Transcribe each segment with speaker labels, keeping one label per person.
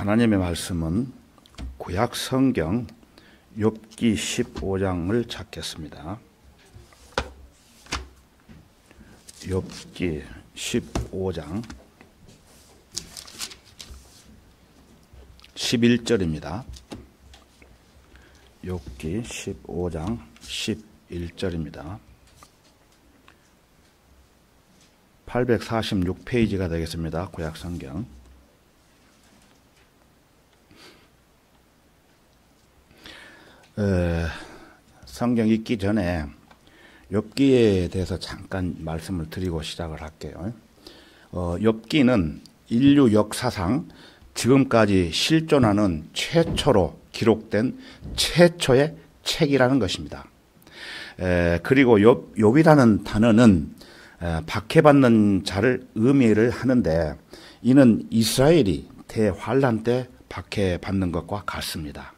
Speaker 1: 하나님의 말씀은 구약 성경 욥기 15장을 찾겠습니다. 욥기 15장 11절입니다. 욥기 15장 11절입니다. 846페이지가 되겠습니다. 구약 성경. 성경 읽기 전에 욥기에 대해서 잠깐 말씀을 드리고 시작을 할게요. 욥기는 인류 역사상 지금까지 실존하는 최초로 기록된 최초의 책이라는 것입니다. 그리고 욥이라는 단어는 박해받는 자를 의미를 하는데 이는 이스라엘이 대환란 때 박해받는 것과 같습니다.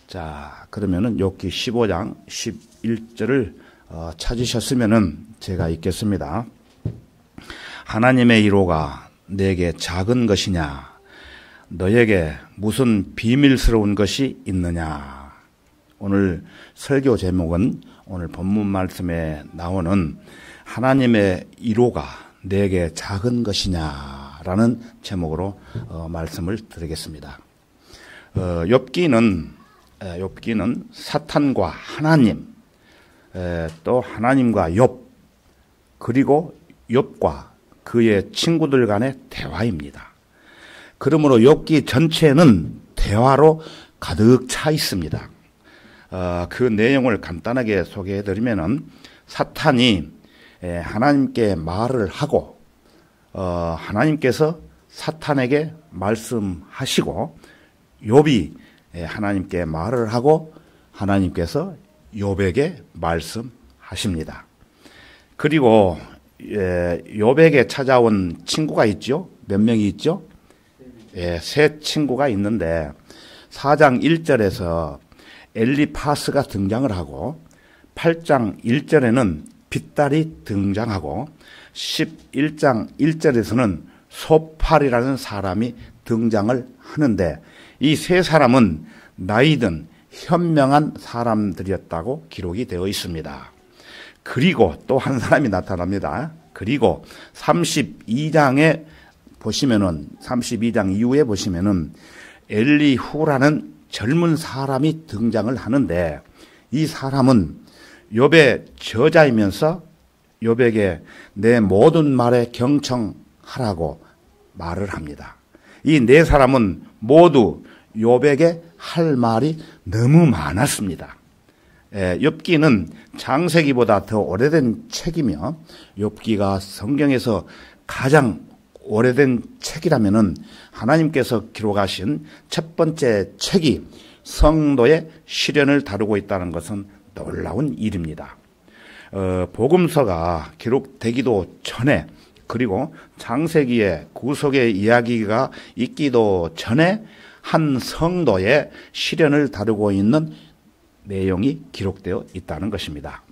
Speaker 1: 자, 그러면은 욥기 15장 11절을 찾으셨으면은 제가 읽겠습니다. 하나님의 이로가 내게 작은 것이냐? 너에게 무슨 비밀스러운 것이 있느냐? 오늘 설교 제목은 오늘 본문 말씀에 나오는 하나님의 이로가 내게 작은 것이냐라는 제목으로 말씀을 드리겠습니다. 욥기는 사탄과 하나님, 또 하나님과 욥, 그리고 욥과 그의 친구들 간의 대화입니다. 그러므로 욥기 전체는 대화로 가득 차 있습니다. 그 내용을 간단하게 소개해드리면은 사탄이 하나님께 말을 하고 하나님께서 사탄에게 말씀하시고 욥이 하나님께 말을 하고 하나님께서 욥에게 말씀하십니다. 그리고 욥에게 찾아온 친구가 있죠. 몇 명이 있죠? 세 친구가 있는데 4장 1절에서 엘리파스가 등장을 하고 8장 1절에는 빗달이 등장하고 11장 1절에서는 소팔이라는 사람이 등장을 하는데 이 세 사람은 나이든 현명한 사람들이었다고 기록이 되어 있습니다. 그리고 또 한 사람이 나타납니다. 그리고 32장에 보시면은 32장 이후에 보시면은 엘리후라는 젊은 사람이 등장을 하는데 이 사람은 욥의 저자이면서 욥에게 내 모든 말에 경청하라고 말을 합니다. 이 네 사람은 모두 욥에게 할 말이 너무 많았습니다. 욥기는 창세기보다 더 오래된 책이며 욥기가 성경에서 가장 오래된 책이라면은 하나님께서 기록하신 첫 번째 책이 성도의 시련을 다루고 있다는 것은 놀라운 일입니다. 복음서가 기록되기도 전에 그리고 창세기의 구속의 이야기가 있기도 전에 한 성도의 시련을 다루고 있는 내용이 기록되어 있다는 것입니다.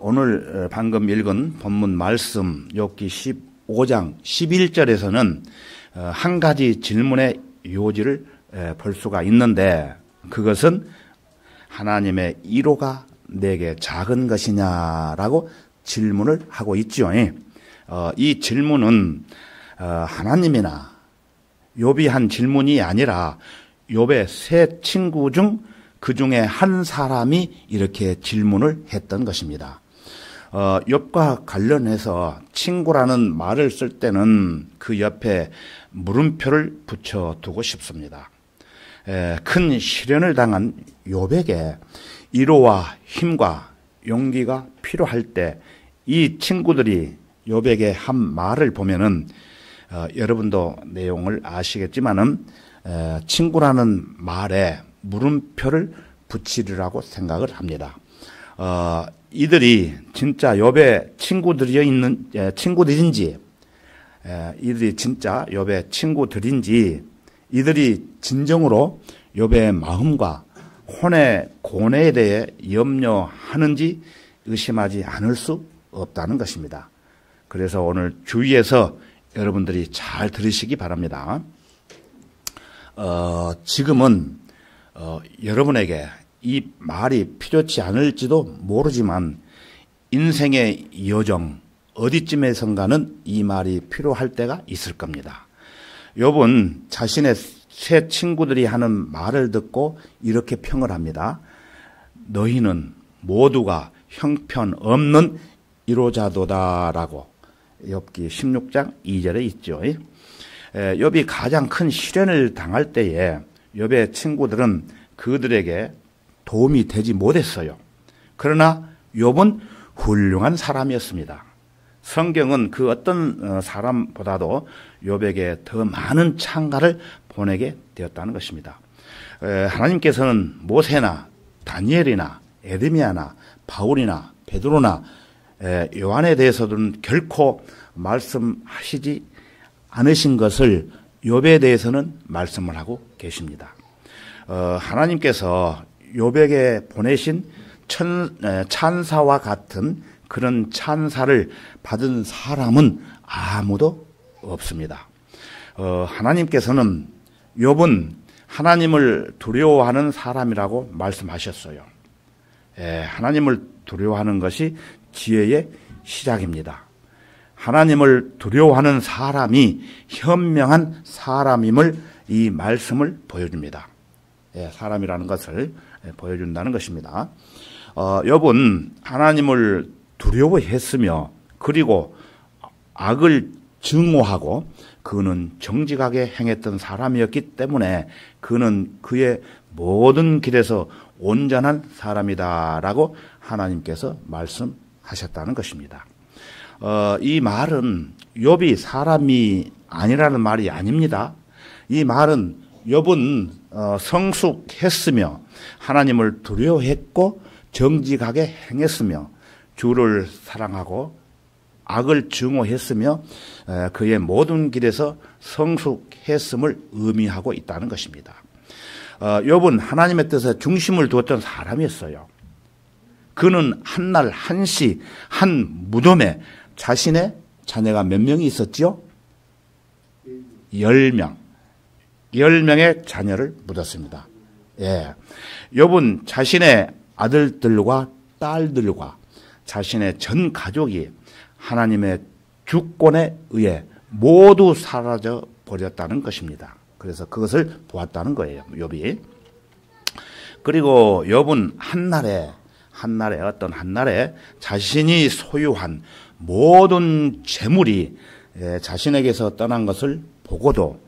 Speaker 1: 오늘 방금 읽은 본문 말씀 욥기 15장 11절에서는 한 가지 질문의 요지를 볼 수가 있는데 그것은 하나님의 이로가 내게 작은 것이냐라고 질문을 하고 있죠. 이 질문은 하나님이나 욥이 한 질문이 아니라 욥의 세 친구 중 그 중에 한 사람이 이렇게 질문을 했던 것입니다. 욥과 관련해서 친구라는 말을 쓸 때는 그 옆에 물음표를 붙여두고 싶습니다. 큰 시련을 당한 욥에게 위로와 힘과 용기가 필요할 때 이 친구들이 욥에게 한 말을 보면은 여러분도 내용을 아시겠지만은 친구라는 말에 물음표를 붙이리라고 생각을 합니다. 이들이 진짜 욥의 친구들인지 이들이 진짜 욥의 친구들인지 이들이 진정으로 욥의 마음과 혼의 고뇌에 대해 염려하는지 의심하지 않을 수 없다는 것입니다. 그래서 오늘 주위에서 여러분들이 잘 들으시기 바랍니다. 지금은 여러분에게 이 말이 필요치 않을지도 모르지만 인생의 여정 어디쯤에선가는 이 말이 필요할 때가 있을 겁니다. 욥은 자신의 세 친구들이 하는 말을 듣고 이렇게 평을 합니다. 너희는 모두가 형편없는 이로자도다라고 욥기 16장 2절에 있죠. 욥이 가장 큰 시련을 당할 때에 욥의 친구들은 그들에게 도움이 되지 못했어요. 그러나 욥은 훌륭한 사람이었습니다. 성경은 그 어떤 사람보다도 욥에게 더 많은 찬가를 보내게 되었다는 것입니다. 하나님께서는 모세나 다니엘이나 에르미야나 바울이나 베드로나 요한에 대해서는 결코 말씀하시지 않으신 것을 욥에 대해서는 말씀을 하고 계십니다. 하나님께서 욥에게 보내신 찬사와 같은 그런 찬사를 받은 사람은 아무도 없습니다. 하나님께서는 욥은 하나님을 두려워하는 사람이라고 말씀하셨어요. 하나님을 두려워하는 것이 지혜의 시작입니다. 하나님을 두려워하는 사람이 현명한 사람임을 이 말씀을 보여줍니다. 사람이라는 것을 보여준다는 것입니다. 욥은 하나님을 두려워했으며 그리고 악을 증오하고 그는 정직하게 행했던 사람이었기 때문에 그는 그의 모든 길에서 온전한 사람이다라고 하나님께서 말씀하셨다는 것입니다. 이 말은 욥이 사람이 아니라는 말이 아닙니다. 이 말은 욥은 성숙했으며 하나님을 두려워했고 정직하게 행했으며 주를 사랑하고 악을 증오했으며 그의 모든 길에서 성숙했음을 의미하고 있다는 것입니다. 욥은 하나님의 뜻에 중심을 두었던 사람이었어요. 그는 한날 한시 한 무덤에 자신의 자녀가 몇 명이 있었지요? 10명. 10명의 자녀를 묻었습니다. 욥은 자신의 아들들과 딸들과 자신의 전 가족이 하나님의 주권에 의해 모두 사라져 버렸다는 것입니다. 그래서 그것을 보았다는 거예요, 욥이. 그리고 욥은 한날에 자신이 소유한 모든 재물이 자신에게서 떠난 것을 보고도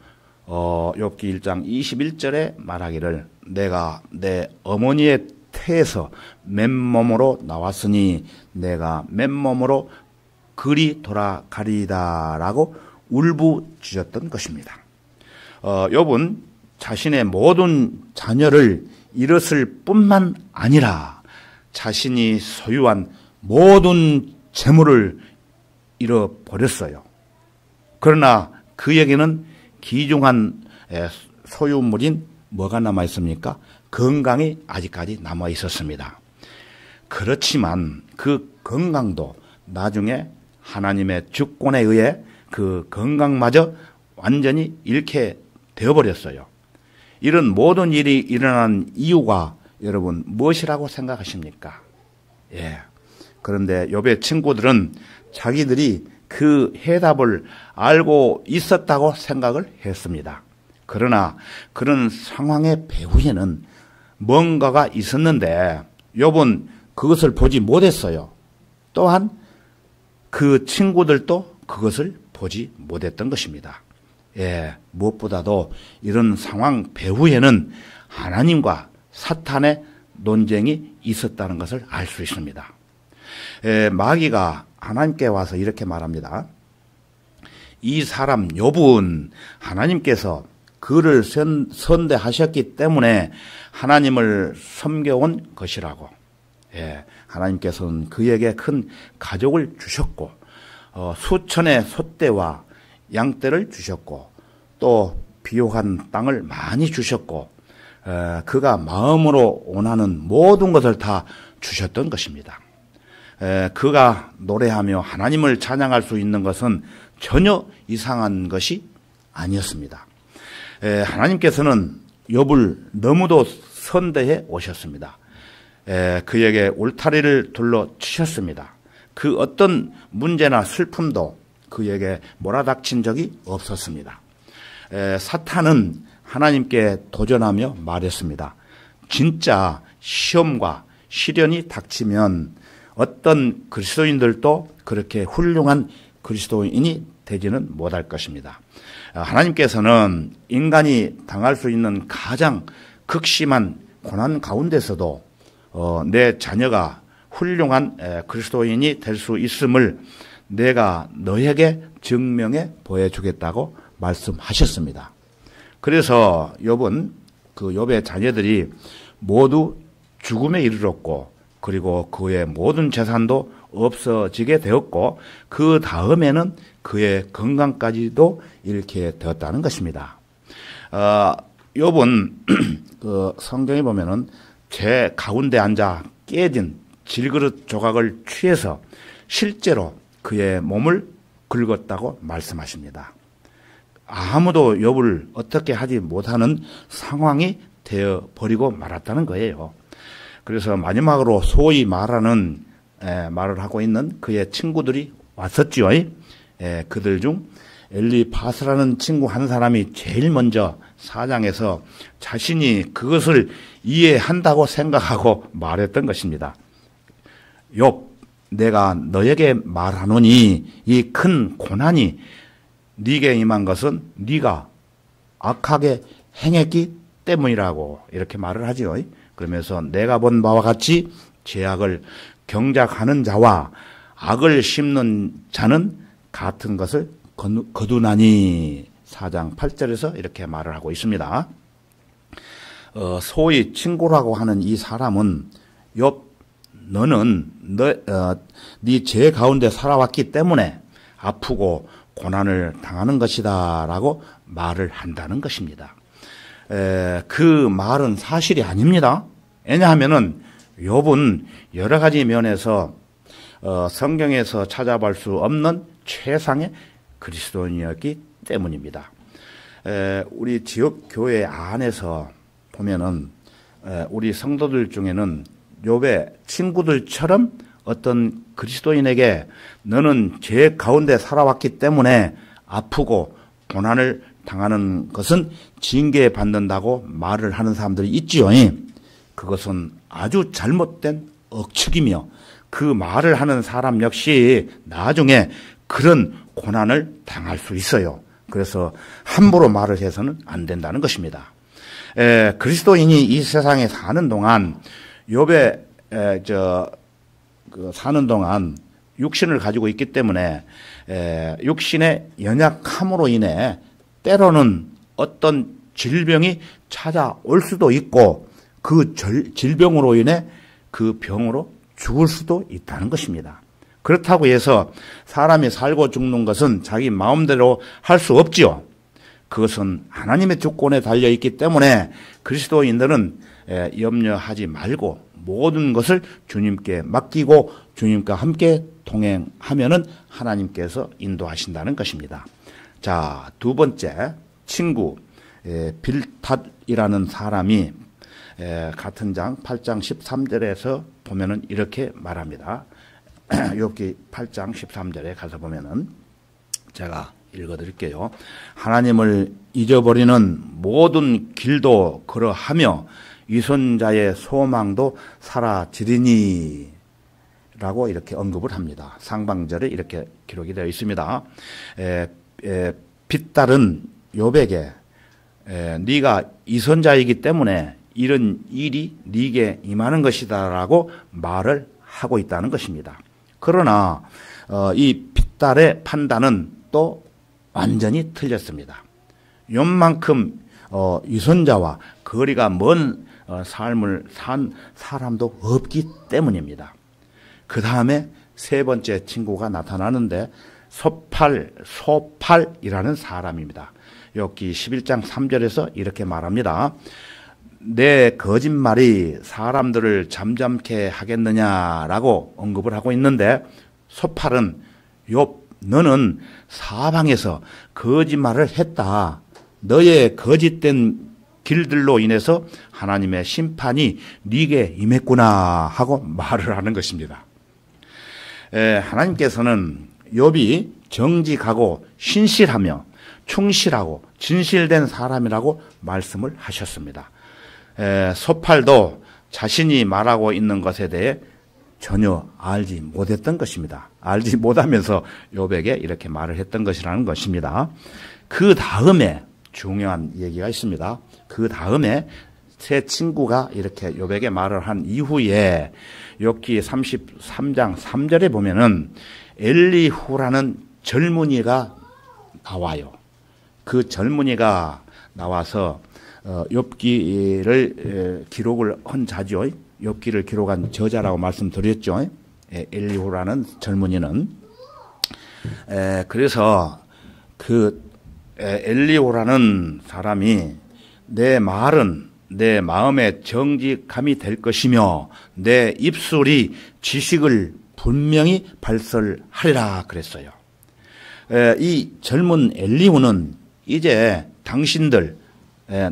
Speaker 1: 욥기 1장 21절에 말하기를 내가 내 어머니의 태에서 맨몸으로 나왔으니 내가 맨몸으로 그리 돌아가리다라고 울부짖었던 것입니다. 욥은 자신의 모든 자녀를 잃었을 뿐만 아니라 자신이 소유한 모든 재물을 잃어버렸어요. 그러나 그에게는 귀중한 소유물인 뭐가 남아 있습니까? 건강이 아직까지 남아 있었습니다. 그렇지만 그 건강도 나중에 하나님의 주권에 의해 그 건강마저 완전히 잃게 되어버렸어요. 이런 모든 일이 일어난 이유가 여러분 무엇이라고 생각하십니까? 그런데 욥의 친구들은 자기들이 그 해답을 알고 있었다고 생각을 했습니다. 그러나 그런 상황의 배후에는 뭔가가 있었는데 욥은 그것을 보지 못했어요. 또한 그 친구들도 그것을 보지 못했던 것입니다. 무엇보다도 이런 상황 배후에는 하나님과 사탄의 논쟁이 있었다는 것을 알 수 있습니다. 마귀가 하나님께 와서 이렇게 말합니다. 이 사람 욥은 하나님께서 그를 선대하셨기 때문에 하나님을 섬겨온 것이라고. 하나님께서는 그에게 큰 가족을 주셨고 수천의 소떼와 양떼를 주셨고 또 비옥한 땅을 많이 주셨고 그가 마음으로 원하는 모든 것을 다 주셨던 것입니다. 그가 노래하며 하나님을 찬양할 수 있는 것은 전혀 이상한 것이 아니었습니다. 하나님께서는 욥을 너무도 선대해 오셨습니다. 그에게 울타리를 둘러치셨습니다. 그 어떤 문제나 슬픔도 그에게 몰아닥친 적이 없었습니다. 사탄은 하나님께 도전하며 말했습니다. 진짜 시험과 시련이 닥치면 어떤 그리스도인들도 그렇게 훌륭한 그리스도인이 되지는 못할 것입니다. 하나님께서는 인간이 당할 수 있는 가장 극심한 고난 가운데서도 내 자녀가 훌륭한 그리스도인이 될 수 있음을 내가 너에게 증명해 보여주겠다고 말씀하셨습니다. 그래서 욥은 그 욥의 자녀들이 모두 죽음에 이르렀고 그리고 그의 모든 재산도 없어지게 되었고 그 다음에는 그의 건강까지도 잃게 되었다는 것입니다. 욥은 그 성경에 보면은 제 가운데 앉아 깨진 질그릇 조각을 취해서 실제로 그의 몸을 긁었다고 말씀하십니다. 아무도 욥을 어떻게 하지 못하는 상황이 되어버리고 말았다는 거예요. 그래서 마지막으로 소위 말하는 말을 하고 있는 그의 친구들이 왔었지요. 그들 중 엘리파스라는 친구 한 사람이 제일 먼저 4장에서 자신이 그것을 이해한다고 생각하고 말했던 것입니다. 욥, 내가 너에게 말하노니 이 큰 고난이 네게 임한 것은 네가 악하게 행했기 때문이라고 이렇게 말을 하지요. 그러면서 내가 본 바와 같이 죄악을 경작하는 자와 악을 심는 자는 같은 것을 거두나니 4장 8절에서 이렇게 말을 하고 있습니다. 소위 친구라고 하는 이 사람은 욥 너는 네 죄 가운데 살아왔기 때문에 아프고 고난을 당하는 것이다 라고 말을 한다는 것입니다. 그 말은 사실이 아닙니다. 왜냐하면은 욥은 여러 가지 면에서 성경에서 찾아볼 수 없는 최상의 그리스도인이었기 때문입니다. 우리 지역 교회 안에서 보면은 우리 성도들 중에는 욥의 친구들처럼 어떤 그리스도인에게 너는 죄 가운데 살아왔기 때문에 아프고 고난을 당하는 것은 징계받는다고 말을 하는 사람들이 있지요. 그것은 아주 잘못된 억측이며 그 말을 하는 사람 역시 나중에 그런 고난을 당할 수 있어요. 그래서 함부로 말을 해서는 안 된다는 것입니다. 그리스도인이 이 세상에 사는 동안 욥의 사는 동안 육신을 가지고 있기 때문에 육신의 연약함으로 인해 때로는 어떤 질병이 찾아올 수도 있고 그 질병으로 인해 그 병으로 죽을 수도 있다는 것입니다. 그렇다고 해서 사람이 살고 죽는 것은 자기 마음대로 할 수 없지요. 그것은 하나님의 주권에 달려있기 때문에 그리스도인들은 염려하지 말고 모든 것을 주님께 맡기고 주님과 함께 동행하면은 하나님께서 인도하신다는 것입니다. 자, 두 번째 친구 빌닷이라는 사람이 같은 장 8장 13절에서 보면은 이렇게 말합니다. 욥기 8장 13절에 가서 보면은 제가 읽어드릴게요. 하나님을 잊어버리는 모든 길도 그러하며 위선자의 소망도 사라지리니 라고 이렇게 언급을 합니다. 상반절에 이렇게 기록이 되어 있습니다. 빗달은 욥에게 네가 위선자이기 때문에 이런 일이 네게 임하는 것이다 라고 말을 하고 있다는 것입니다. 그러나 이 빗달의 판단은 또 완전히 틀렸습니다. 욥만큼 위선자와 거리가 먼 삶을 산 사람도 없기 때문입니다. 그 다음에 세 번째 친구가 나타나는데 소팔이라는 사람입니다. 욥기 11장 3절에서 이렇게 말합니다. 내 거짓말이 사람들을 잠잠케 하겠느냐라고 언급을 하고 있는데 소팔은 욥 너는 사방에서 거짓말을 했다. 너의 거짓된 길들로 인해서 하나님의 심판이 네게 임했구나 하고 말을 하는 것입니다. 하나님께서는 욥이 정직하고 신실하며 충실하고 진실된 사람이라고 말씀을 하셨습니다. 소팔도 자신이 말하고 있는 것에 대해 전혀 알지 못했던 것입니다. 알지 못하면서 욥에게 이렇게 말을 했던 것이라는 것입니다. 그 다음에 중요한 얘기가 있습니다. 그 다음에 세 친구가 이렇게 욥에게 말을 한 이후에 욥기 33장 3절에 보면은 엘리후라는 젊은이가 나와요. 그 젊은이가 나와서 욥기를 기록을 한 자죠. 욥기를 기록한 저자라고 말씀드렸죠. 엘리후라는 젊은이는. 그래서 그 엘리후라는 사람이 내 말은 내 마음의 정직함이 될 것이며 내 입술이 지식을 분명히 발설하리라 그랬어요. 이 젊은 엘리후는 이제 당신들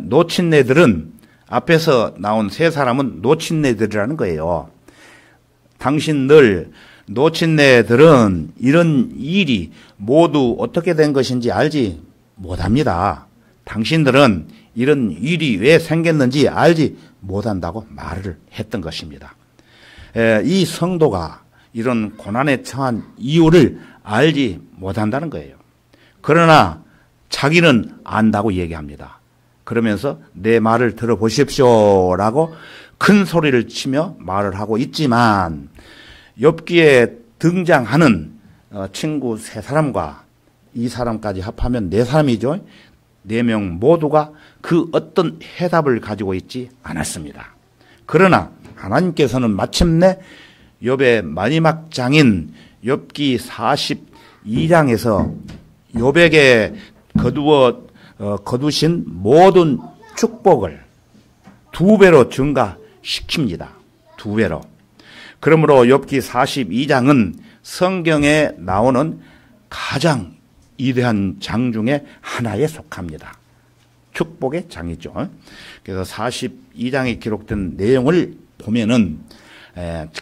Speaker 1: 노친네들은 앞에서 나온 세 사람은 노친네들이라는 거예요. 당신들 노친네들은 이런 일이 모두 어떻게 된 것인지 알지 못합니다. 당신들은 이런 일이 왜 생겼는지 알지 못한다고 말을 했던 것입니다. 이 성도가 이런 고난에 처한 이유를 알지 못한다는 거예요. 그러나 자기는 안다고 얘기합니다. 그러면서 내 말을 들어보십시오라고 큰 소리를 치며 말을 하고 있지만 욥기에 등장하는 친구 세 사람과 이 사람까지 합하면 네 사람이죠. 네 명 모두가 그 어떤 해답을 가지고 있지 않았습니다. 그러나 하나님께서는 마침내 욥의 마지막 장인 욥기 42장에서 욥에게 거두신 모든 축복을 2배로 증가시킵니다. 2배로. 그러므로 욥기 42장은 성경에 나오는 가장 위대한 장 중에 하나에 속합니다. 축복의 장이죠. 그래서 42장에 기록된 내용을 보면은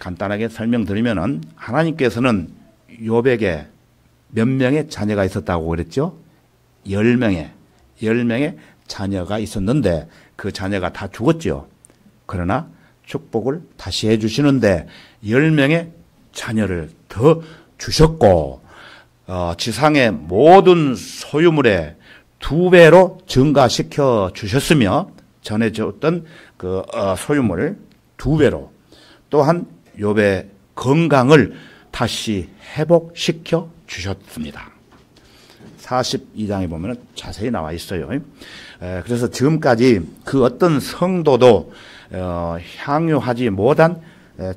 Speaker 1: 간단하게 설명드리면은 하나님께서는 욥에게 몇 명의 자녀가 있었다고 그랬죠? 10명의 자녀가 있었는데 그 자녀가 다 죽었죠. 그러나 축복을 다시 해주시는데 10명의 자녀를 더 주셨고 지상의 모든 소유물에 2배로 증가시켜 주셨으며 전에 줬던 그 소유물을 2배로 또한 욥의 건강을 다시 회복시켜 주셨습니다. 42장에 보면 자세히 나와 있어요. 그래서 지금까지 그 어떤 성도도 향유하지 못한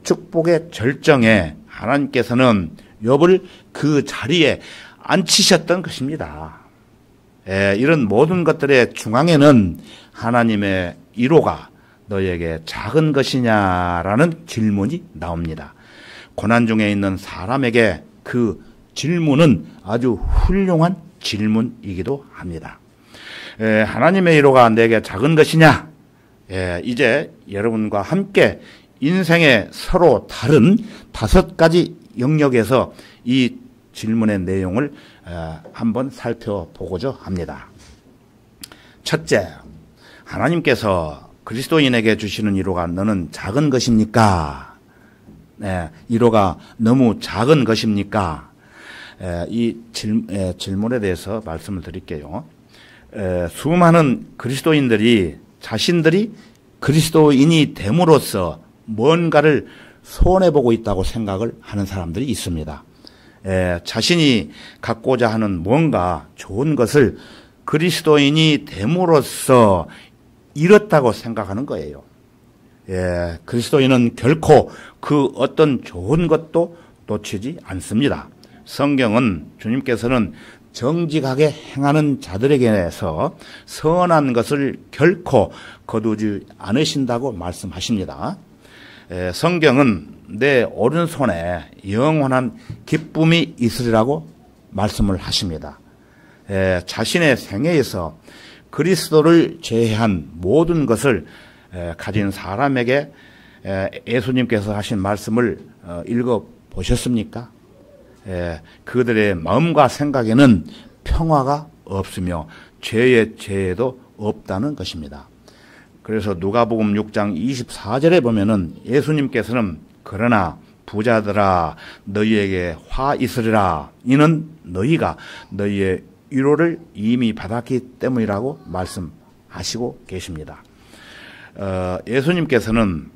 Speaker 1: 축복의 절정에 하나님께서는 욥을 그 자리에 앉히셨던 것입니다. 이런 모든 것들의 중앙에는 하나님의 위로가 너에게 작은 것이냐라는 질문이 나옵니다. 고난 중에 있는 사람에게 그 질문은 아주 훌륭한 질문이기도 합니다. 하나님의 위로가 내게 작은 것이냐? 이제 여러분과 함께 인생의 서로 다른 5가지 영역에서 이 질문의 내용을 한번 살펴보고자 합니다. 첫째, 하나님께서 그리스도인에게 주시는 위로가 너는 작은 것입니까? 위로가 너무 작은 것입니까? 이 질문에 대해서 말씀을 드릴게요. 수많은 그리스도인들이 자신들이 그리스도인이 됨으로써 뭔가를 손해보고 있다고 생각을 하는 사람들이 있습니다. 자신이 갖고자 하는 뭔가 좋은 것을 그리스도인이 됨으로써 잃었다고 생각하는 거예요. 그리스도인은 결코 그 어떤 좋은 것도 놓치지 않습니다. 성경은 주님께서는 정직하게 행하는 자들에게서 선한 것을 결코 거두지 않으신다고 말씀하십니다. 성경은 내 오른손에 영원한 기쁨이 있으리라고 말씀을 하십니다. 자신의 생애에서 그리스도를 제외한 모든 것을 가진 사람에게 예수님께서 하신 말씀을 읽어 보셨습니까? 그들의 마음과 생각에는 평화가 없으며 죄의 죄에도 없다는 것입니다. 그래서 누가복음 6장 24절에 보면은 예수님께서는 그러나 부자들아 너희에게 화 있으리라 이는 너희가 너희의 위로를 이미 받았기 때문이라고 말씀하시고 계십니다. 예수님께서는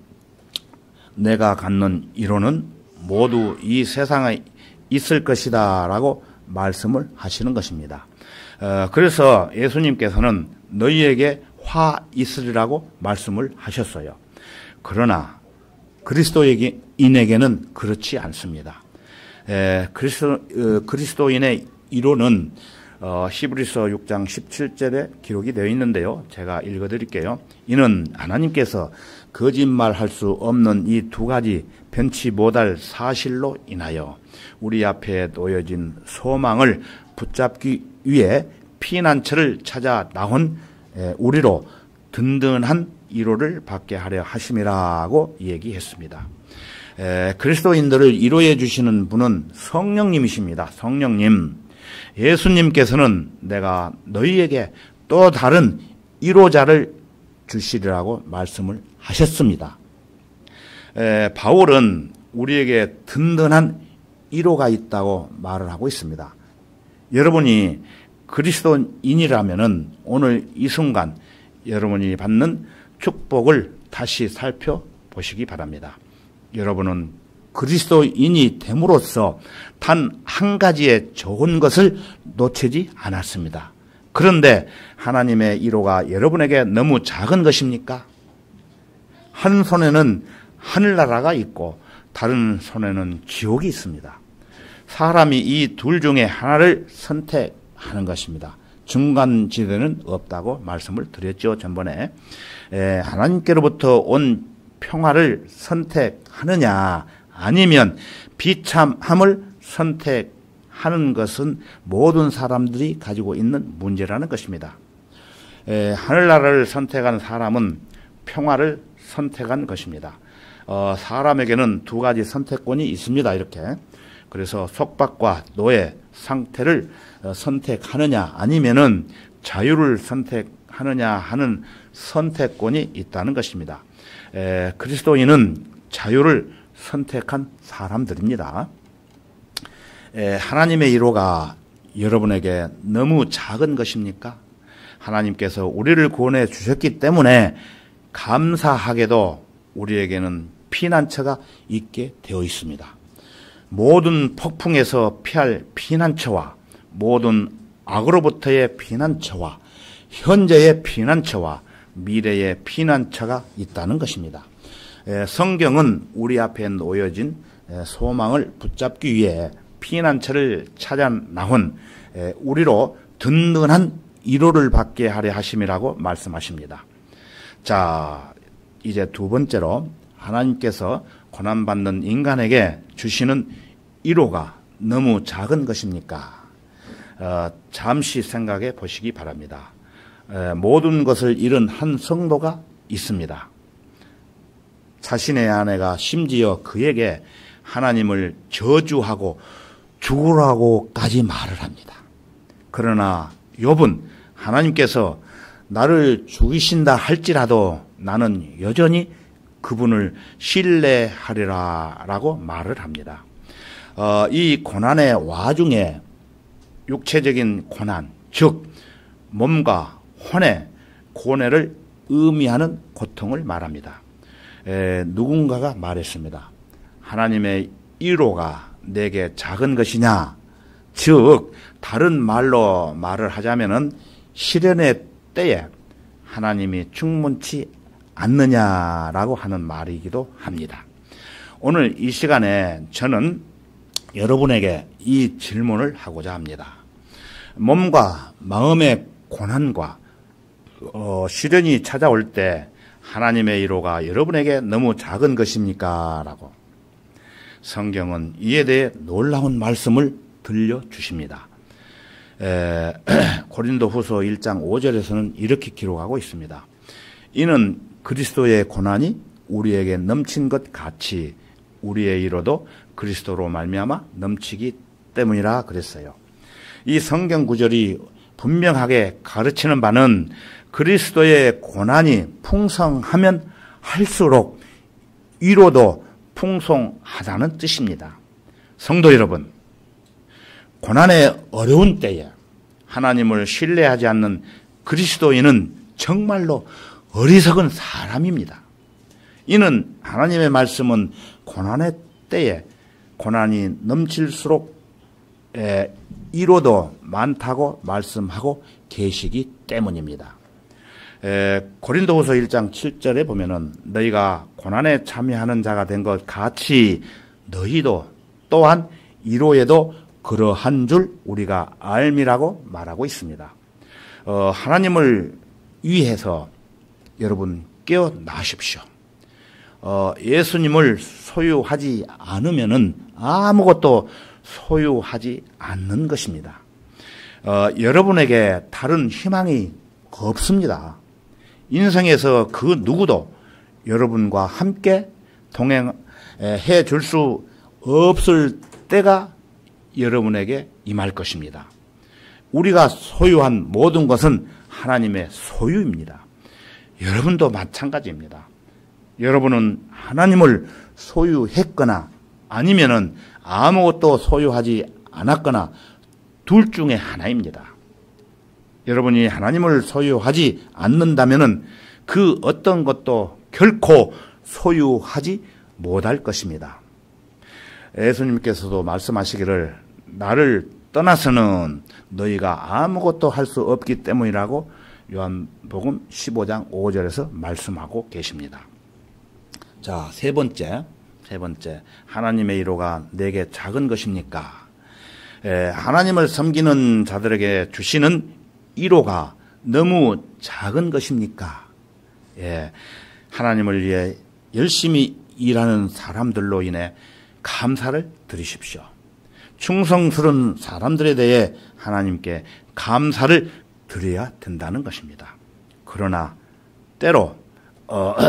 Speaker 1: 내가 갖는 위로는 모두 이 세상에 있을 것이다 라고 말씀을 하시는 것입니다. 그래서 예수님께서는 너희에게 화 있으리라고 말씀을 하셨어요. 그러나 그리스도인에게는 그렇지 않습니다. 그리스도인의 위로는 히브리서 6장 17절에 기록이 되어 있는데요. 제가 읽어드릴게요. 이는 하나님께서 거짓말할 수 없는 이 두 가지 변치 못할 사실로 인하여 우리 앞에 놓여진 소망을 붙잡기 위해 피난처를 찾아 나온 우리로 든든한 위로를 받게 하려 하심이라고 얘기했습니다. 그리스도인들을 위로해 주시는 분은 성령님이십니다. 성령님. 예수님께서는 내가 너희에게 또 다른 위로자를 주시리라고 말씀을 하셨습니다. 바울은 우리에게 든든한 위로가 있다고 말을 하고 있습니다. 여러분이 그리스도인이라면은 오늘 이 순간 여러분이 받는 축복을 다시 살펴보시기 바랍니다. 여러분은 그리스도인이 됨으로써 단 한 가지의 좋은 것을 놓치지 않았습니다. 그런데 하나님의 위로가 여러분에게 너무 작은 것입니까? 한 손에는 하늘나라가 있고 다른 손에는 지옥이 있습니다. 사람이 이 둘 중에 하나를 선택하는 것입니다. 중간지대는 없다고 말씀을 드렸죠. 전번에 하나님께로부터 온 평화를 선택하느냐 아니면 비참함을 선택하는 것은 모든 사람들이 가지고 있는 문제라는 것입니다. 하늘나라를 선택한 사람은 평화를 선택한 것입니다. 사람에게는 두 가지 선택권이 있습니다. 이렇게. 그래서 속박과 노예 상태를 선택하느냐 아니면은 자유를 선택하느냐 하는 선택권이 있다는 것입니다. 그리스도인은 자유를 선택한 사람들입니다. 하나님의 위로가 여러분에게 너무 작은 것입니까? 하나님께서 우리를 구원해 주셨기 때문에 감사하게도 우리에게는 피난처가 있게 되어 있습니다. 모든 폭풍에서 피할 피난처와 모든 악으로부터의 피난처와 현재의 피난처와 미래의 피난처가 있다는 것입니다. 성경은 우리 앞에 놓여진 소망을 붙잡기 위해 피난처를 찾아 나온 우리로 든든한 위로를 받게 하려 하심이라고 말씀하십니다. 자, 이제 두 번째로 하나님께서 고난받는 인간에게 주시는 위로가 너무 작은 것입니까? 잠시 생각해 보시기 바랍니다. 모든 것을 잃은 한 성도가 있습니다. 자신의 아내가 심지어 그에게 하나님을 저주하고 죽으라고까지 말을 합니다. 그러나 욥은 하나님께서 나를 죽이신다 할지라도 나는 여전히 그분을 신뢰하리라라고 말을 합니다. 이 고난의 와중에 육체적인 고난, 즉 몸과 혼의 고뇌를 의미하는 고통을 말합니다. 누군가가 말했습니다. 하나님의 위로가 내게 작은 것이냐? 즉 다른 말로 말을 하자면은 시련의 때에 하나님이 충분치 않느냐라고 하는 말이기도 합니다. 오늘 이 시간에 저는 여러분에게 이 질문을 하고자 합니다. 몸과 마음의 고난과 시련이 찾아올 때 하나님의 위로가 여러분에게 너무 작은 것입니까? 라고. 성경은 이에 대해 놀라운 말씀을 들려주십니다. 고린도후서 1장 5절에서는 이렇게 기록하고 있습니다. 이는 그리스도의 고난이 우리에게 넘친 것 같이 우리의 이로도 그리스도로 말미암아 넘치기 때문이라 그랬어요. 이 성경 구절이 분명하게 가르치는 바는 그리스도의 고난이 풍성하면 할수록 위로도 풍성하다는 뜻입니다. 성도 여러분, 고난의 어려운 때에 하나님을 신뢰하지 않는 그리스도인은 정말로 어리석은 사람입니다. 이는 하나님의 말씀은 고난의 때에 고난이 넘칠수록 위로도 많다고 말씀하고 계시기 때문입니다. 고린도후서 1장 7절에 보면은 너희가 고난에 참여하는 자가 된 것 같이 너희도 또한 위로에도 그러한 줄 우리가 알미라고 말하고 있습니다. 하나님을 위해서 여러분 깨어나십시오. 예수님을 소유하지 않으면은 아무것도 소유하지 않는 것입니다. 여러분에게 다른 희망이 없습니다. 인생에서 그 누구도 여러분과 함께 동행해 줄 수 없을 때가 여러분에게 임할 것입니다. 우리가 소유한 모든 것은 하나님의 소유입니다. 여러분도 마찬가지입니다. 여러분은 하나님을 소유했거나 아니면은 아무것도 소유하지 않았거나 둘 중에 하나입니다. 여러분이 하나님을 소유하지 않는다면은 그 어떤 것도 결코 소유하지 못할 것입니다. 예수님께서도 말씀하시기를 나를 떠나서는 너희가 아무것도 할 수 없기 때문이라고 요한복음 15장 5절에서 말씀하고 계십니다. 자, 세 번째 하나님의 위로가 내게 작은 것입니까? 하나님을 섬기는 자들에게 주시는 위로가 너무 작은 것입니까? 하나님을 위해 열심히 일하는 사람들로 인해 감사를 드리십시오. 충성스러운 사람들에 대해 하나님께 감사를 드려야 된다는 것입니다. 그러나 때로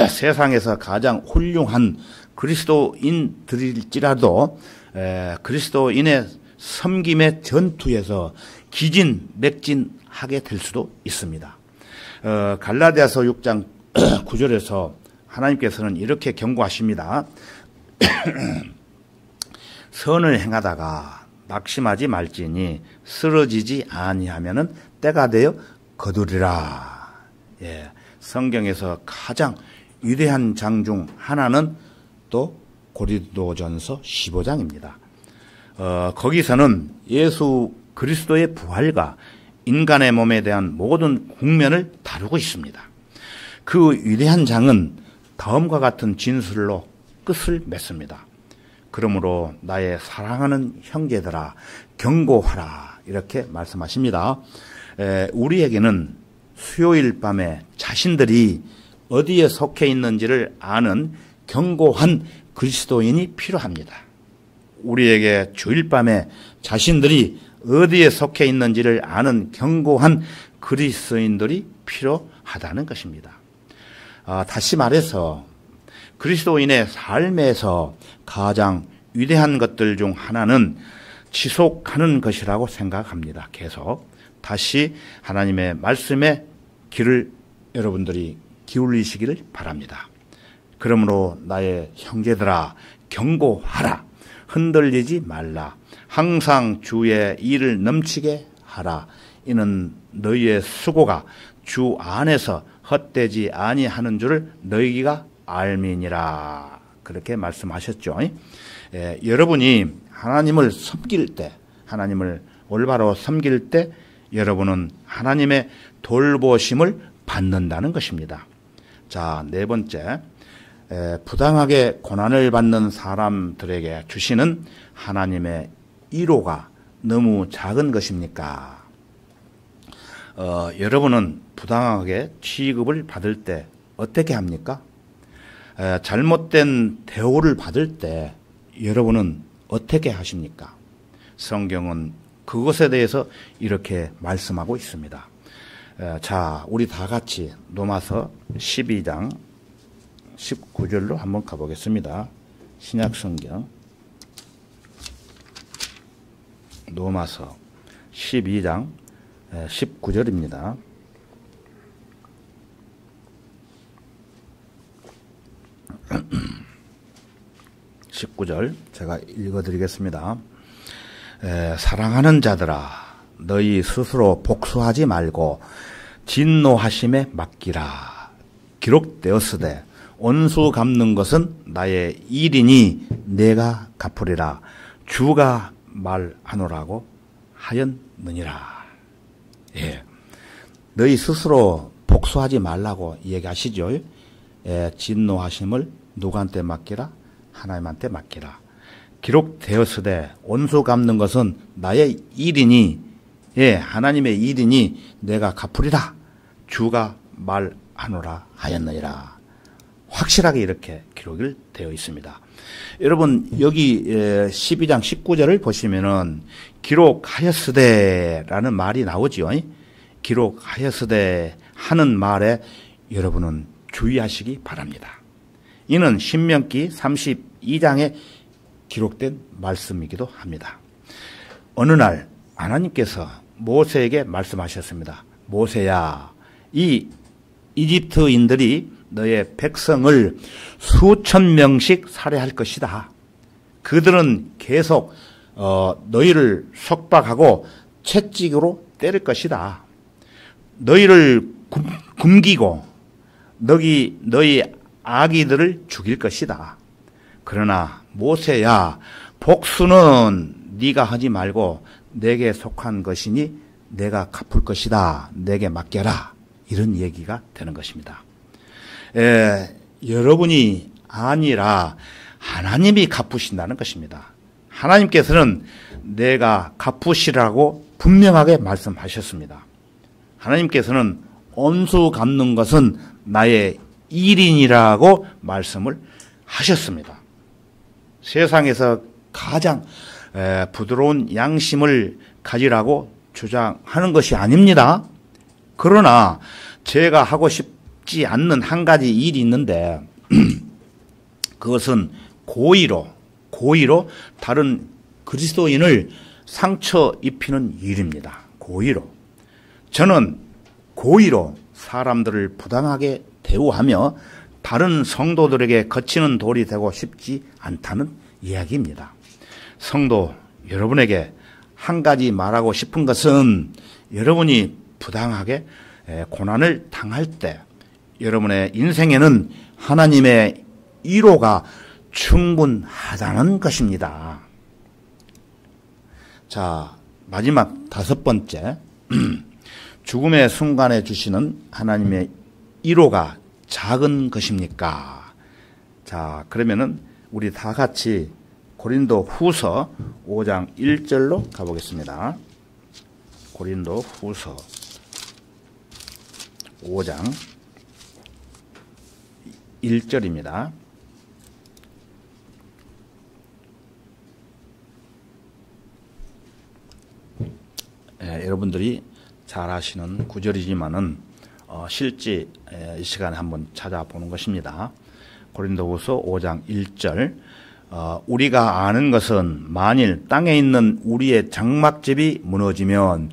Speaker 1: 세상에서 가장 훌륭한 그리스도인들일지라도 그리스도인의 섬김의 전투에서 기진맥진하게 될 수도 있습니다. 갈라디아서 6장 9절에서 하나님께서는 이렇게 경고하십니다. 선을 행하다가 낙심하지 말지니 쓰러지지 아니하면은 때가 되어 거두리라. 성경에서 가장 위대한 장 중 하나는 또 고린도전서 15장입니다. 거기서는 예수 그리스도의 부활과 인간의 몸에 대한 모든 국면을 다루고 있습니다. 그 위대한 장은 다음과 같은 진술로 끝을 맺습니다. 그러므로 나의 사랑하는 형제들아 경고하라 이렇게 말씀하십니다. 우리에게는 수요일 밤에 자신들이 어디에 속해 있는지를 아는 견고한 그리스도인이 필요합니다. 우리에게 주일 밤에 자신들이 어디에 속해 있는지를 아는 견고한 그리스도인들이 필요하다는 것입니다. 다시 말해서 그리스도인의 삶에서 가장 위대한 것들 중 하나는 지속하는 것이라고 생각합니다. 계속 다시 하나님의 말씀에 귀를 여러분들이 기울이시기를 바랍니다. 그러므로 나의 형제들아 경고하라. 흔들리지 말라. 항상 주의 일을 넘치게 하라. 이는 너희의 수고가 주 안에서 헛되지 아니하는 줄을 너희가 알미니라. 그렇게 말씀하셨죠. 여러분이 하나님을 섬길 때, 하나님을 올바로 섬길 때 여러분은 하나님의 돌보심을 받는다는 것입니다. 자, 네 번째, 부당하게 고난을 받는 사람들에게 주시는 하나님의 위로가 너무 작은 것입니까? 여러분은 부당하게 취급을 받을 때 어떻게 합니까? 잘못된 대우를 받을 때 여러분은 어떻게 하십니까? 성경은 그것에 대해서 이렇게 말씀하고 있습니다. 자, 우리 다 같이 로마서 12장 19절로 한번 가보겠습니다. 신약성경 로마서 12장 19절입니다. 제가 읽어드리겠습니다. 사랑하는 자들아, 너희 스스로 복수하지 말고 진노하심에 맡기라. 기록되었으되 원수 갚는 것은 나의 일이니 내가 갚으리라. 주가 말하노라고 하였느니라. 예, 너희 스스로 복수하지 말라고 얘기하시죠. 진노하심을 누구한테 맡기라? 하나님한테 맡기라. 기록되었으되 원수 갚는 것은 나의 일이니, 하나님의 일이니 내가 갚으리라. 주가 말하노라 하였느니라. 확실하게 이렇게 기록이 되어 있습니다. 여러분, 여기 12장 19절을 보시면은 기록하였으되라는 말이 나오지요. 기록하였으되 하는 말에 여러분은 주의하시기 바랍니다. 이는 신명기 32장에 기록된 말씀이기도 합니다. 어느 날 하나님께서 모세에게 말씀하셨습니다. 모세야, 이 이집트인들이 너의 백성을 수천 명씩 살해할 것이다. 그들은 계속 너희를 속박하고 채찍으로 때릴 것이다. 너희를 굶기고 너희 아기들을 죽일 것이다. 그러나 모세야, 복수는 네가 하지 말고 내게 속한 것이니 내가 갚을 것이다. 내게 맡겨라. 이런 얘기가 되는 것입니다. 여러분이 아니라 하나님이 갚으신다는 것입니다. 하나님께서는 내가 갚으시라고 분명하게 말씀하셨습니다. 하나님께서는 원수 갚는 것은 나의 일인이라고 말씀을 하셨습니다. 세상에서 가장 부드러운 양심을 가지라고 주장하는 것이 아닙니다. 그러나 제가 하고 싶지 않는 한 가지 일이 있는데 그것은 고의로 다른 그리스도인을 상처 입히는 일입니다. 고의로. 저는 고의로 사람들을 부당하게 대우하며 다른 성도들에게 거치는 돌이 되고 싶지 않다는 이야기입니다. 성도 여러분에게 한 가지 말하고 싶은 것은 여러분이 부당하게 고난을 당할 때 여러분의 인생에는 하나님의 위로가 충분하다는 것입니다. 자, 마지막 5번째. 죽음의 순간에 주시는 하나님의 위로가 작은 것입니까? 자, 그러면은 우리 다 같이 고린도 후서 5장 1절로 가보겠습니다. 고린도 후서 5장 1절입니다. 여러분들이 잘 아시는 구절이지만은 실제 이 시간에 한번 찾아보는 것입니다. 고린도후서 5장 1절. 우리가 아는 것은 만일 땅에 있는 우리의 장막집이 무너지면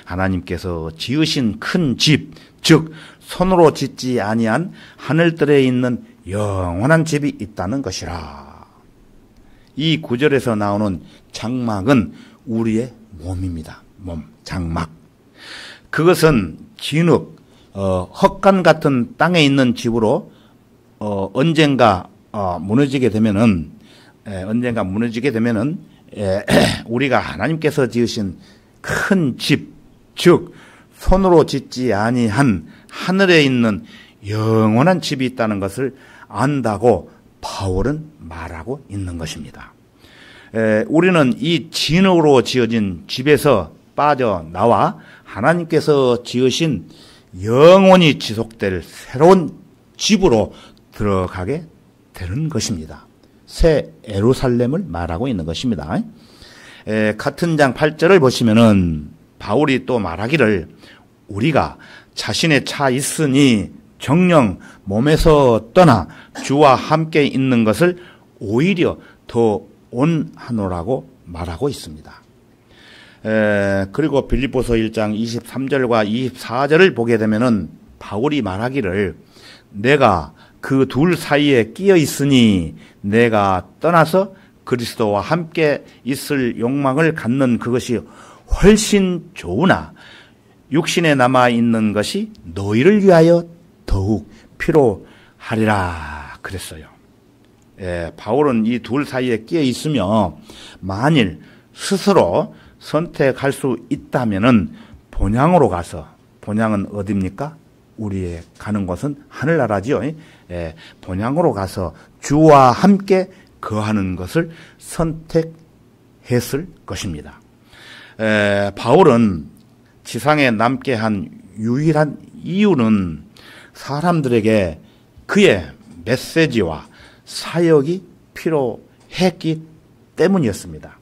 Speaker 1: 하나님께서 지으신 큰 집, 즉 손으로 짓지 아니한 하늘들에 있는 영원한 집이 있다는 것이라. 이 구절에서 나오는 장막은 우리의 몸입니다. 몸, 장막. 그것은 진흙, 헛간 같은 땅에 있는 집으로 언젠가 무너지게 되면은 우리가 하나님께서 지으신 큰 집, 즉 손으로 짓지 아니한 하늘에 있는 영원한 집이 있다는 것을 안다고 바울은 말하고 있는 것입니다. 우리는 이 진흙으로 지어진 집에서 빠져나와 하나님께서 지으신 영원히 지속될 새로운 집으로 들어가게 되는 것입니다. 새 예루살렘을 말하고 있는 것입니다. 같은 장 8절을 보시면은 바울이 또 말하기를 우리가 자신의 차 있으니 정령 몸에서 떠나 주와 함께 있는 것을 오히려 더 원하노라고 말하고 있습니다. 그리고 빌립보서 1장 23절과 24절을 보게 되면은 바울이 말하기를 내가 그 둘 사이에 끼어 있으니 내가 떠나서 그리스도와 함께 있을 욕망을 갖는 그것이 훨씬 좋으나 육신에 남아 있는 것이 너희를 위하여 더욱 필요하리라 그랬어요. 바울은 이 둘 사이에 끼어 있으며 만일 스스로 선택할 수 있다면은 본향으로 가서, 본향은 어디입니까? 우리의 가는 곳은 하늘나라지요. 본향으로 가서 주와 함께 거하는 것을 선택했을 것입니다. 바울은 지상에 남게 한 유일한 이유는 사람들에게 그의 메시지와 사역이 필요했기 때문이었습니다.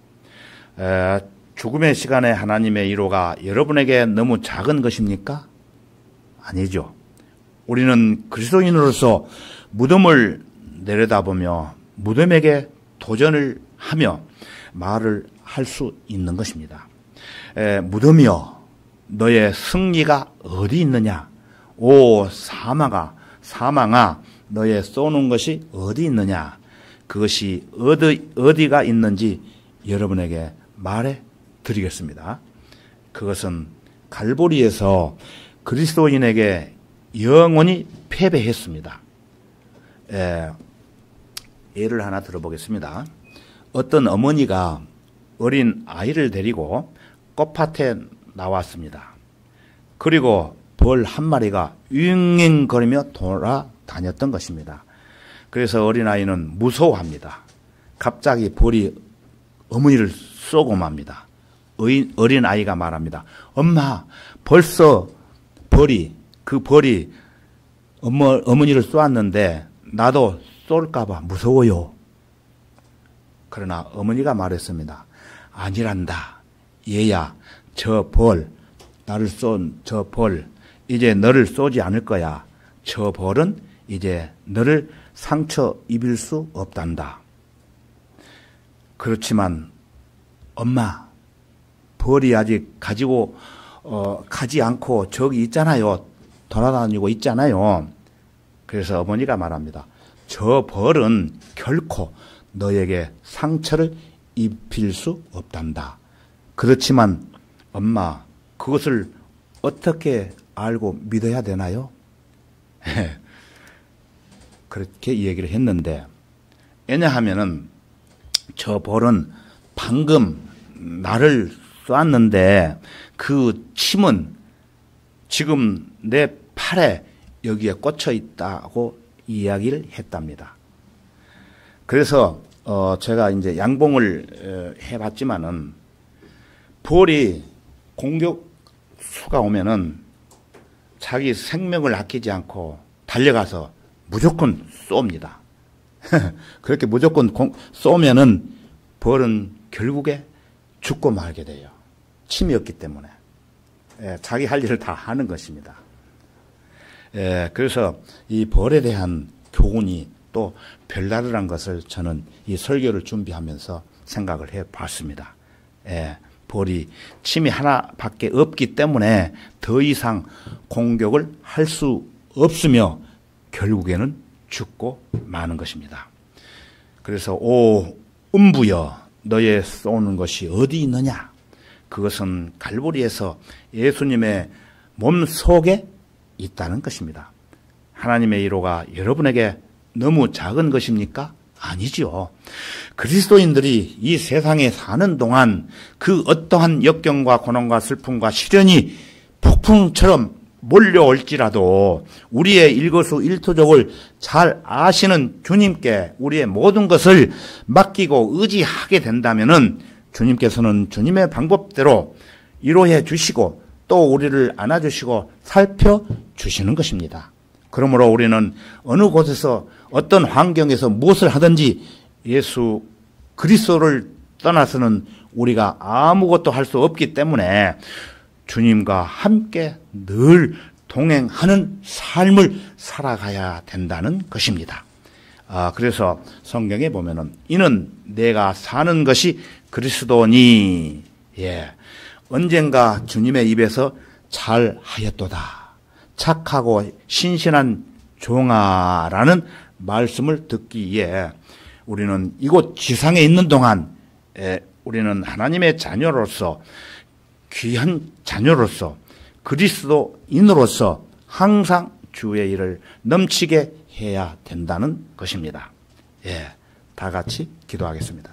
Speaker 1: 죽음의 시간에 하나님의 위로가 여러분에게 너무 작은 것입니까? 아니죠. 우리는 그리스도인으로서 무덤을 내려다보며 무덤에게 도전을 하며 말을 할 수 있는 것입니다. 무덤이여 너의 승리가 어디 있느냐? 오 사망아 너의 쏘는 것이 어디 있느냐? 그것이 어디가 있는지 여러분에게 말해 드리겠습니다. 그것은 갈보리에서 그리스도인에게 영원히 패배했습니다. 예를 하나 들어보겠습니다. 어떤 어머니가 어린 아이를 데리고 꽃밭에 나왔습니다. 그리고 벌 한 마리가 윙윙거리며 돌아다녔던 것입니다. 그래서 어린아이는 무서워합니다. 갑자기 벌이 어머니를 쏘고 맙니다. 어린아이가 말합니다. 엄마, 벌써 그 벌이 어머니를 쏘았는데 나도 쏠까봐 무서워요. 그러나 어머니가 말했습니다. 아니란다. 얘야, 나를 쏜 저 벌, 이제 너를 쏘지 않을 거야. 저 벌은 이제 너를 상처 입힐 수 없단다. 그렇지만 엄마, 벌이 아직 가지 않고 저기 있잖아요. 돌아다니고 있잖아요. 그래서 어머니가 말합니다. 저 벌은 결코 너에게 상처를 입힐 수 없단다. 그렇지만 엄마, 그것을 어떻게 알고 믿어야 되나요? 그렇게 얘기를 했는데, 왜냐하면은 저 벌은 방금 나를 쏘았는데 그 침은 지금 내 팔에 여기에 꽂혀 있다고 이야기를 했답니다. 그래서 제가 이제 양봉을 해봤지만은 벌이 공격수가 오면은 자기 생명을 아끼지 않고 달려가서 무조건 쏩니다. 그렇게 무조건 쏘면은 벌은 결국에 죽고 말게 돼요. 침이 없기 때문에. 자기 할 일을 다 하는 것입니다. 그래서 이 벌에 대한 교훈이 또 별다르란 것을 저는 이 설교를 준비하면서 생각을 해 봤습니다. 벌이 침이 하나밖에 없기 때문에 더 이상 공격을 할 수 없으며 결국에는 죽고 마는 것입니다. 그래서 오 음부여 너의 쏘는 것이 어디 있느냐? 그것은 갈보리에서 예수님의 몸 속에 있다는 것입니다. 하나님의 위로가 여러분에게 너무 작은 것입니까? 아니죠. 그리스도인들이 이 세상에 사는 동안 그 어떠한 역경과 고난과 슬픔과 시련이 폭풍처럼 몰려올지라도 우리의 일거수일투족을 잘 아시는 주님께 우리의 모든 것을 맡기고 의지하게 된다면은 주님께서는 주님의 방법대로 위로해 주시고 또 우리를 안아주시고 살펴주시는 것입니다. 그러므로 우리는 어느 곳에서 어떤 환경에서 무엇을 하든지 예수 그리스도를 떠나서는 우리가 아무것도 할 수 없기 때문에 주님과 함께 늘 동행하는 삶을 살아가야 된다는 것입니다. 그래서 성경에 보면은 이는 내가 사는 것이 그리스도니, 예, 언젠가 주님의 입에서 잘하였도다, 착하고 신실한 종아라는 말씀을 듣기에 우리는 이곳 지상에 있는 동안 우리는 하나님의 자녀로서, 귀한 자녀로서, 그리스도인으로서 항상 주의 일을 넘치게 해야 된다는 것입니다. 예, 다 같이 기도하겠습니다.